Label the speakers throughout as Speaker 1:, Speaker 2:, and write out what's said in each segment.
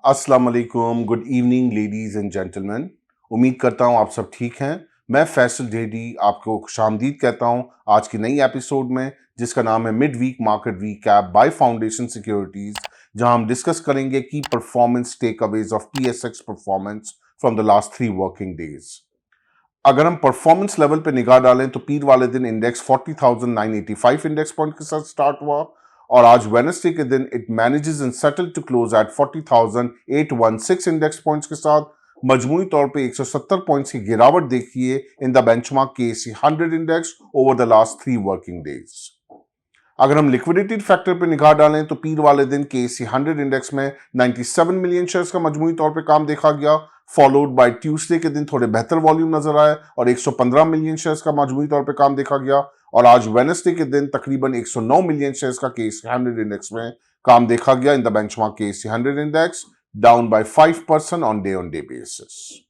Speaker 1: अस्सलाम वालेकुम, good evening ladies and gentleman. उम्मीद करता हूँ आप सब ठीक हैं। मैं फैसल ढेडी आपको खुशामदीद कहता हूँ आज की नई एपिसोड में, जिसका नाम है midweek market recap by foundation securities, जहां हम डिस्कस करेंगे की performance takeaways of TSX performance from the last 3 working days. अगर हम परफॉर्मेंस लेवल पे निगाह डालें तो पीर वाले दिन इंडेक्स 40,985 इंडेक्स पॉइंट के साथ स्टार्ट हुआ और आज वेडनेसडे के दिन it manages and settle to close at 40,816 index points के साथ मजमूई तौर पे 170 पॉइंट्स की गिरावट देखिए इन the benchmark KSE 100 index over the last 3 working days. अगर हम लिक्विडिटी फैक्टर पे निगाह डालें तो पीर वाले दिन KSE 100 इंडेक्स में 97 मिलियन शेयर्स का मजमूई तौर पे काम देखा गया, फॉलोड बाय ट्यूसडे के दिन थोड़े बेहतर वॉल्यूम नजर आए और 115 मिलियन शेयर्स का मजमूई तौर पे काम देखा गया और आज वेडनेसडे के दिन तकरीबन 109 मिलियन शेयर्स का KSE 100 इंडेक्स में काम देखा गया in the benchmark KSE 100 index down by 5% on day basis.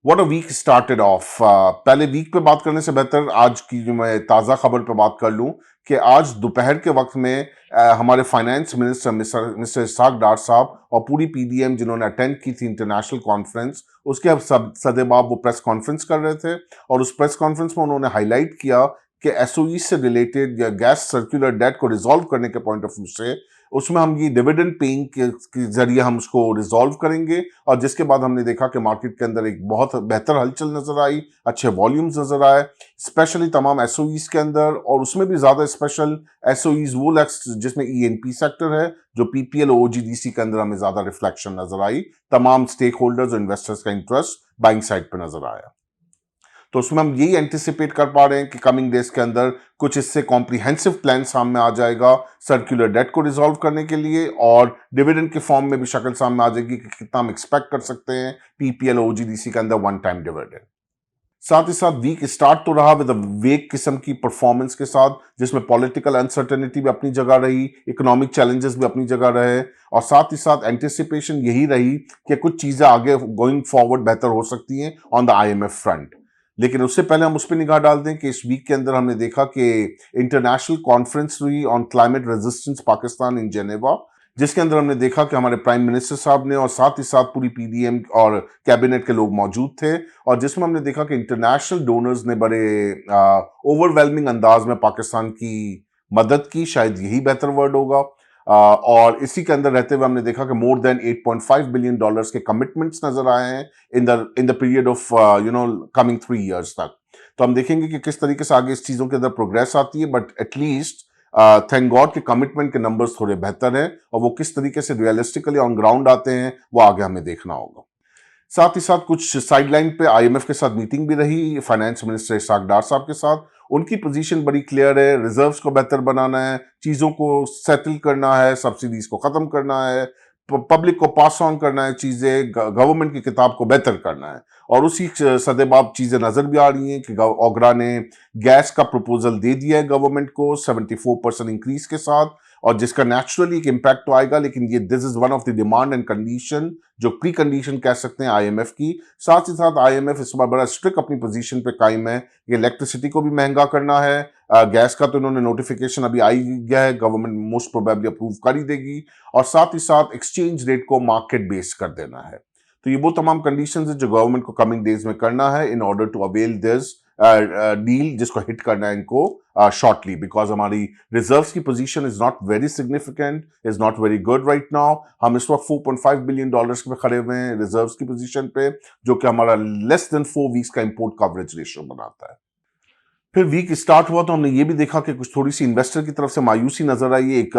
Speaker 1: What a week started off. पहले वीक पे बात करने से बेहतर आज की जो मैं ताज़ा खबर पे बात कर लूं कि आज दोपहर के वक्त में हमारे फाइनेंस मिनिस्टर मिस्टर इसाक डार साहब और पूरी PDM जिन्होंने अटेंड की थी इंटरनेशनल कॉन्फ्रेंस, उसके अब सदेबाब वो प्रेस कॉन्फ्रेंस कर रहे थे और उस प्रेस कॉन्फ्रेंस में उन्होंने हाईलाइट किया कि SOE से रिलेटेड या गैस सर्कुलर डेट को रिजॉल्व करने के पॉइंट ऑफ व्यू से उसमें हम ये डिविडेंड पेइंग के जरिए हम उसको रिजॉल्व करेंगे और जिसके बाद हमने देखा कि मार्केट के अंदर एक बहुत बेहतर हलचल नजर आई, अच्छे वॉल्यूम्स नजर आए स्पेशली तमाम SOEs के अंदर और उसमें भी ज्यादा स्पेशल SOEs वो जिसमें ENP सेक्टर है जो PPL OGDC के अंदर हमें ज्यादा रिफ्लेक्शन नजर आई, तमाम स्टेक होल्डर्स और इन्वेस्टर्स का इंटरेस्ट बाइंग साइड पर नजर आया। तो उसमें हम यही एंटिसिपेट कर पा रहे हैं कि कमिंग डेज के अंदर कुछ इससे कॉम्प्रिहेंसिव प्लान सामने आ जाएगा सर्कुलर डेट को रिजॉल्व करने के लिए और डिविडेंड के फॉर्म में भी शक्ल सामने आ जाएगी कि कितना हम एक्सपेक्ट कर सकते हैं PPL OGDC के अंदर वन टाइम डिविडेंड। साथ ही साथ वीक स्टार्ट तो रहा विद वेक किस्म की परफॉर्मेंस के साथ, जिसमें पॉलिटिकल अनसर्टेनिटी भी अपनी जगह रही, इकोनॉमिक चैलेंजेस भी अपनी जगह रहे और साथ ही साथ एंटिसिपेशन यही रही कि कुछ चीजें आगे गोइंग फॉरवर्ड बेहतर हो सकती हैं ऑन द IMF फ्रंट। लेकिन उससे पहले हम उस पर निगाह डाल दें कि इस वीक के अंदर हमने देखा कि इंटरनेशनल कॉन्फ्रेंस हुई on climate resistance Pakistan in Geneva, जिसके अंदर हमने देखा कि हमारे प्राइम मिनिस्टर साहब ने और साथ ही साथ पूरी PDM और कैबिनेट के लोग मौजूद थे और जिसमें हमने देखा कि इंटरनेशनल डोनर्स ने बड़े ओवरवेलमिंग अंदाज में पाकिस्तान की मदद की, शायद यही बेहतर वर्ड होगा। और इसी के अंदर रहते हुए हमने देखा कि मोर देन 8.5 बिलियन डॉलर्स के कमिटमेंट्स नजर आए हैं in the period of coming 3 years तक। तो हम देखेंगे कि किस तरीके से आगे इस चीजों के अंदर प्रोग्रेस आती है, बट एटलीस्ट थैंक गॉड के कमिटमेंट के नंबर्स थोड़े बेहतर हैं और वो किस तरीके से रियलिस्टिकली ऑन ग्राउंड आते हैं वो आगे हमें देखना होगा। साथ ही साथ कुछ साइडलाइन पे IMF के साथ मीटिंग भी रही फाइनेंस मिनिस्टर इसाक डार साहब के साथ। उनकी पोजीशन बड़ी क्लियर है, रिजर्व्स को बेहतर बनाना है, चीजों को सेटल करना है, सब्सिडीज को खत्म करना है, पब्लिक को पास ऑन करना है, चीजें गवर्नमेंट की किताब को बेहतर करना है और उसी सदेबाब चीजें नजर भी आ रही हैं कि ओगरा ने गैस का प्रपोजल दे दिया है गवर्नमेंट को 74% इंक्रीज के साथ और जिसका नेचुरली एक इम्पैक्ट तो आएगा, लेकिन ये this is one of the demand and condition जो प्री कंडीशन कह सकते हैं IMF की। साथ ही साथ IMF इस बार बड़ा स्ट्रिक्ट अपनी पोजीशन पे कायम है कि इलेक्ट्रिसिटी को भी महंगा करना है। गैस का तो इन्होंने नोटिफिकेशन अभी आई गया है, गवर्नमेंट मोस्ट प्रोबेबली अप्रूव कर ही देगी और साथ ही साथ एक्सचेंज रेट को मार्केट बेस्ड कर देना है। तो ये वो तमाम कंडीशंस है जो गवर्नमेंट को कमिंग डेज में करना है in order to avail this deal जिसको हिट करना है इनको शॉर्टली, बिकॉज हमारी रिजर्व्स की position is not very significant, is not very good right now. हम इस वक्त 4.5 बिलियन डॉलर्स पे खड़े हुए हैं रिजर्व्स की पोजीशन पे, जो कि हमारा लेस देन 4 वीक्स का इंपोर्ट कवरेज रेशियो बनाता है। फिर वीक स्टार्ट हुआ तो हमने ये भी देखा कि कुछ थोड़ी सी इन्वेस्टर की तरफ से मायूसी नजर आई एक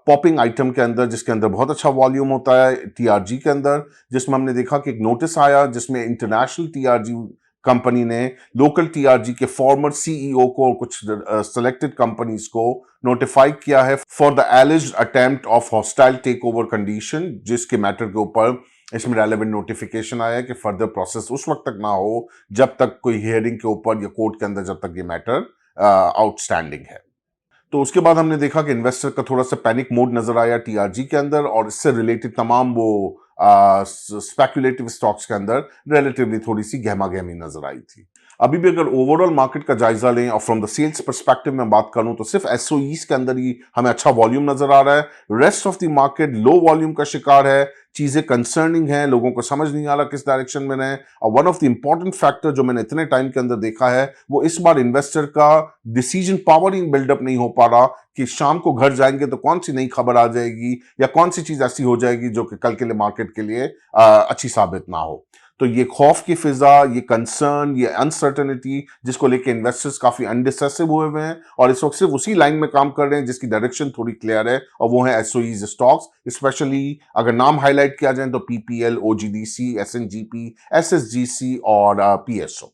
Speaker 1: पॉपिंग आइटम के अंदर, जिसके अंदर बहुत अच्छा वॉल्यूम होता है TRG के अंदर, जिसमें हमने देखा कि एक नोटिस आया जिसमें इंटरनेशनल TRG कंपनी ने लोकल TRG के फॉर्मर CEO को और कुछ सेलेक्टेड कंपनीज को नोटिफाई किया है for the alleged attempt of hostile takeover condition, जिसके मैटर के ऊपर इसमें रेलेवेंट नोटिफिकेशन आया कि फर्दर प्रोसेस उस वक्त तक ना हो जब तक कोई हियरिंग के ऊपर या कोर्ट के अंदर जब तक ये मैटर आउटस्टैंडिंग है। तो उसके बाद हमने देखा कि इन्वेस्टर का थोड़ा सा पैनिक मोड नजर आया TRG के अंदर और इससे रिलेटेड तमाम वो स्पेकुलेटिव स्टॉक्स के अंदर रिलेटिवली थोड़ी सी गहमा गहमी नजर आई थी। अभी भी अगर ओवरऑल मार्केट का जायजा लें और फ्रॉम द सेल्स पर्सपेक्टिव में बात करूं तो सिर्फ एसओईज के अंदर ही हमें अच्छा वॉल्यूम नजर आ रहा है। Rest of the market low volume का शिकार है, चीजें कंसर्निंग हैं, लोगों को समझ नहीं आ रहा किस डायरेक्शन में रहें। और one of the important factor जो मैंने इतने टाइम के अंदर देखा है वो इस बार इन्वेस्टर का डिसीजन पावर ही बिल्डअप नहीं हो पा रहा कि शाम को घर जाएंगे तो कौन सी नई खबर आ जाएगी या कौन सी चीज ऐसी हो जाएगी जो कि कल के लिए मार्केट के लिए अच्छी साबित ना हो। तो ये खौफ की फिजा, ये कंसर्न, ये अनसर्टेनिटी जिसको लेके इन्वेस्टर्स काफी अनडिसेसिव हुए हैं और इस वक्त सिर्फ उसी लाइन में काम कर रहे हैं जिसकी डायरेक्शन थोड़ी क्लियर है और वो है एसओईज स्टॉक्स। स्पेशली अगर नाम हाईलाइट किया जाए तो पीपीएल, ओजीडीसी, एसएनजीपी, एसएसजीसी और PSO.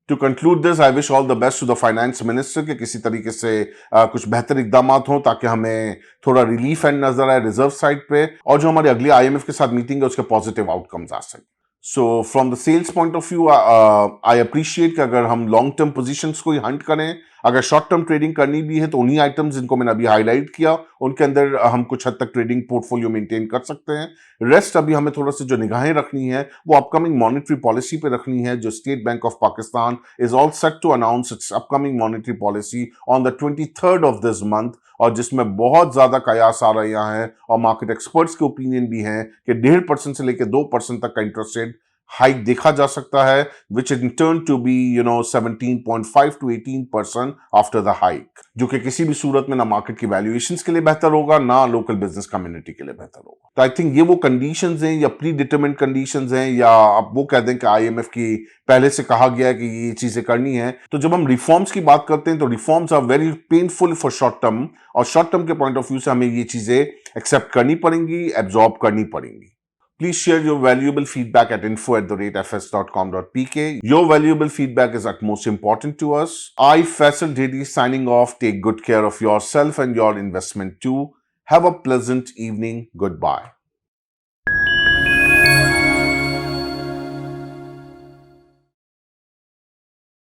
Speaker 1: To conclude this, I wish all the best to the finance minister के किसी तरीके से कुछ बेहतर इकदाम हों ताकि हमें थोड़ा रिलीफ एंड नजर आए रिजर्व साइड पे और जो हमारी अगली आईएमएफ के साथ मीटिंग है उसके पॉजिटिव आउटकम्स आ सके। So from the sales point of view I appreciate कि अगर हम लॉन्ग टर्म पोजीशंस को ही हंट करें, अगर शॉर्ट टर्म ट्रेडिंग करनी भी है तो उन्हीं आइटम्स जिनको मैंने अभी हाईलाइट किया उनके अंदर हम कुछ हद तक ट्रेडिंग पोर्टफोलियो मेंटेन कर सकते हैं। रेस्ट अभी हमें थोड़ा सा जो निगाहें रखनी है वो अपकमिंग मॉनेटरी पॉलिसी पे रखनी है। जो State Bank of Pakistan is all set to announce its upcoming monetary policy on the 23rd of this month और जिसमें बहुत ज्यादा कयास आ रहे हैं और मार्केट एक्सपर्ट्स के ओपिनियन भी हैं कि 1.5% से लेकर 2% तक का इंटरेस्ट रेट हाइक देखा जा सकता है, which in turn to be 17.5 to 18% after the hike, जो कि किसी भी सूरत में ना मार्केट की वैल्यूएशंस के लिए बेहतर होगा ना लोकल बिजनेस कम्युनिटी के लिए बेहतर होगा। तो आई थिंक ये वो कंडीशंस हैं या प्री डिटरमिन्ड कंडीशंस हैं या आप वो कह दें कि आईएमएफ की पहले से कहा गया है कि ये चीजें करनी है। तो जब हम रिफॉर्म्स की बात करते हैं तो reforms are very painful for short term और शॉर्ट टर्म के पॉइंट ऑफ व्यू से हमें ये चीजें एक्सेप्ट करनी पड़ेंगी, एब्जॉर्ब करनी पड़ेंगी। Please share your valuable feedback at info@fs.com.pk. Your valuable feedback is utmost important to us. I, Faisal Dedi, signing off. Take good care of yourself and your investment too. Have a pleasant evening. Goodbye.